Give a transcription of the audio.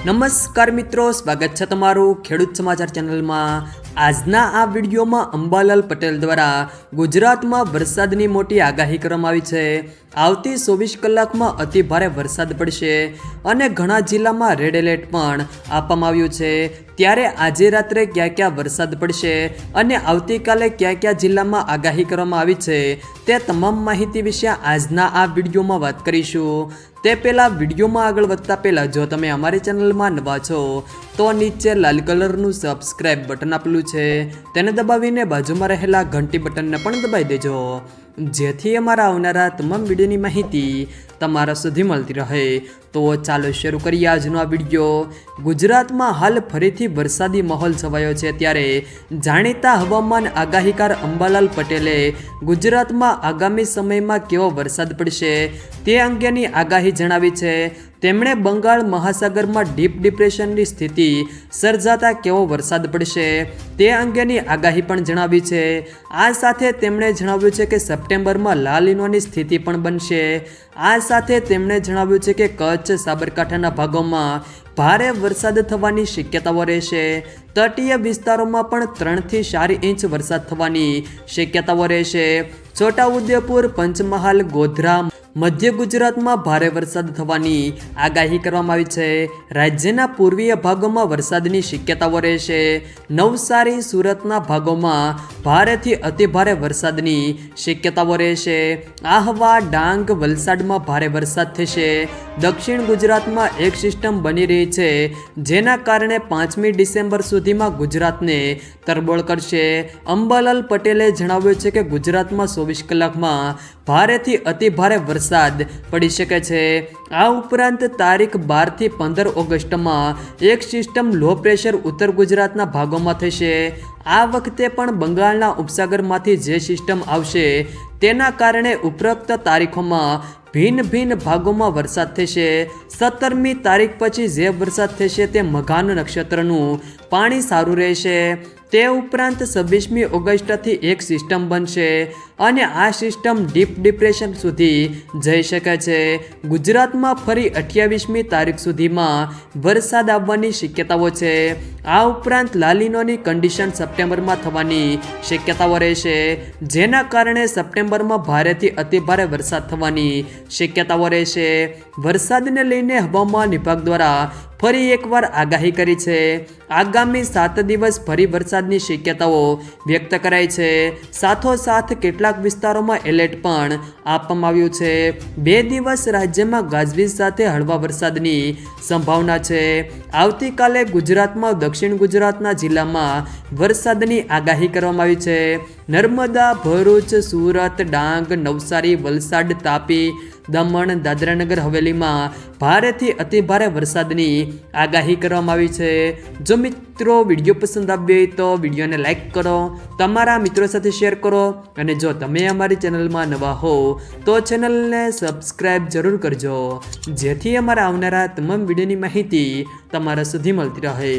નમસ્કાર મિત્રો, સ્વાગત છે તમારું ખેડૂત સમાચાર ચેનલમાં। આજના આ વિડીયોમાં અંબાલાલ પટેલ દ્વારા ગુજરાતમાં વરસાદની મોટી આગાહી કરવામાં આવી છે। આવતી 24 કલાકમાં અતિ ભારે વરસાદ પડશે અને ઘણા જિલ્લામાં રેડ એલર્ટ પણ આપવામાં આવ્યું છે। ત્યારે આજે રાત્રે ક્યાં ક્યાં વરસાદ પડશે અને આવતીકાલે ક્યાં ક્યાં જિલ્લામાં આગાહી કરવામાં આવી છે તે તમામ માહિતી વિશે આજના આ વિડીયોમાં વાત કરીશું। તે પહેલાં વિડીયોમાં આગળ વધતા પહેલાં જો તમે અમારી ચેનલમાં નવા છો તો નીચે લાલ કલરનું સબસ્ક્રાઇબ બટન આપેલું છે તેને દબાવીને બાજુમાં રહેલા ઘંટી બટનને પણ દબાવી દેજો, જેથી અમારા આવનારા તમામ વિડીયોની માહિતી તમારા સુધી મળતી રહે। તો ચાલો શરૂ કરીએ આજનો આ વિડીયો। ગુજરાતમાં હાલ ફરીથી વરસાદી માહોલ છવાયો છે, ત્યારે જાણીતા હવામાન આગાહીકાર અંબાલાલ પટેલે ગુજરાતમાં આગામી સમયમાં કેવો વરસાદ પડશે તે અંગેની આગાહી જણાવી છે। તેમણે બંગાળ મહાસાગરમાં ડીપ ડિપ્રેશનની સ્થિતિ સર્જાતા કેવો વરસાદ પડશે તે અંગેની આગાહી પણ જણાવી છે। આ સાથે તેમણે જણાવ્યું છે કે સપ્ટેમ્બરમાં લાલ નિનોની સ્થિતિ પણ બનશે। આ સાથે તેમણે જણાવ્યું છે કે કચ્છ, સાબરકાંઠાના ભાગોમાં ભારે વરસાદ થવાની શક્યતાઓ રહેશે। તટીય વિસ્તારોમાં પણ 3 થી 4 ઇંચ વરસાદ થવાની શક્યતાઓ રહેશે। છોટાઉદેપુર, પંચમહાલ, ગોધરા, મધ્ય ગુજરાતમાં ભારે વરસાદ થવાની આગાહી કરવામાં આવી છે। રાજ્યના પૂર્વીય ભાગોમાં વરસાદની શક્યતાઓ રહેશે। નવસારી, સુરતના ભાગોમાં ભારેથી અતિ ભારે વરસાદની શક્યતાઓ રહેશે। આહવા, ડાંગ, વલસાડમાં ભારે વરસાદ થશે। દક્ષિણ ગુજરાતમાં એક સિસ્ટમ બની રહી છે, જેના કારણે 5મી ડિસેમ્બર સુધીમાં ગુજરાતને તરબોળ કરશે। અંબાલાલ પટેલે જણાવ્યું છે કે ગુજરાતમાં 24 કલાકમાં ભારેથી અતિ ભારે વરસાદ પડી શકે છે। આ ઉપરાંત તારીખ 12 થી 15 ઓગસ્ટમાં એક સિસ્ટમ લો પ્રેશર ઉત્તર ગુજરાતના ભાગોમાં થશે। આ વખતે પણ બંગાળના ઉપસાગરમાંથી જે સિસ્ટમ આવશે તેના કારણે ઉપરોક્ત તારીખોમાં ભિન્ન ભિન્ન ભાગોમાં વરસાદ થશે। 17મી તારીખ પછી જે વરસાદ થશે તે મઘાન નક્ષત્રનું પાણી સારું રહેશે। તે ઉપરાંત 26મી ઓગસ્ટથી એક સિસ્ટમ બનશે અને આ સિસ્ટમ ડીપ ડિપ્રેશન સુધી જઈ શકે છે। ગુજરાતમાં ફરી 28મી તારીખ સુધીમાં વરસાદ આવવાની શક્યતાઓ છે। આ ઉપરાંત લાલીનોની કન્ડિશન સપ્ટેમ્બરમાં થવાની શક્યતાઓ રહેશે, જેના કારણે સપ્ટેમ્બરમાં ભારેથી અતિ ભારે વરસાદ થવાની શક્યતાઓ રહેશે। વરસાદને લઈને હવામાન વિભાગ દ્વારા ફરી એકવાર આગાહી કરી છે। આગામી 7 દિવસ ફરી વરસાદની શક્યતાઓ વ્યક્ત કરાઈ છે। સાથોસાથ કેટલાક વિસ્તારોમાં એલર્ટ પણ આપવામાં આવ્યું છે। 2 દિવસ રાજ્યમાં ગાજવીજ સાથે હળવા વરસાદની સંભાવના છે। આવતીકાલે ગુજરાતમાં દક્ષિણ ગુજરાતના જિલ્લામાં વરસાદની આગાહી કરવામાં આવી છે। નર્મદા, ભરૂચ, સુરત, ડાંગ, નવસારી, વલસાડ, તાપી, દમણ, દાદરાનગર હવેલીમાં ભારેથી અતિ ભારે વરસાદની આગાહી કરવામાં આવી છે। જો મિત્રો વિડીયો પસંદ આવ્યો હોય તો વિડીયોને લાઈક કરો, તમારા મિત્રો સાથે શેર કરો અને જો તમે અમારી ચેનલમાં નવા હો તો ચેનલને સબસ્ક્રાઈબ જરૂર કરજો, જેથી અમારા આવનારા તમામ વિડીયોની માહિતી તમારા સુધી મળતી રહે।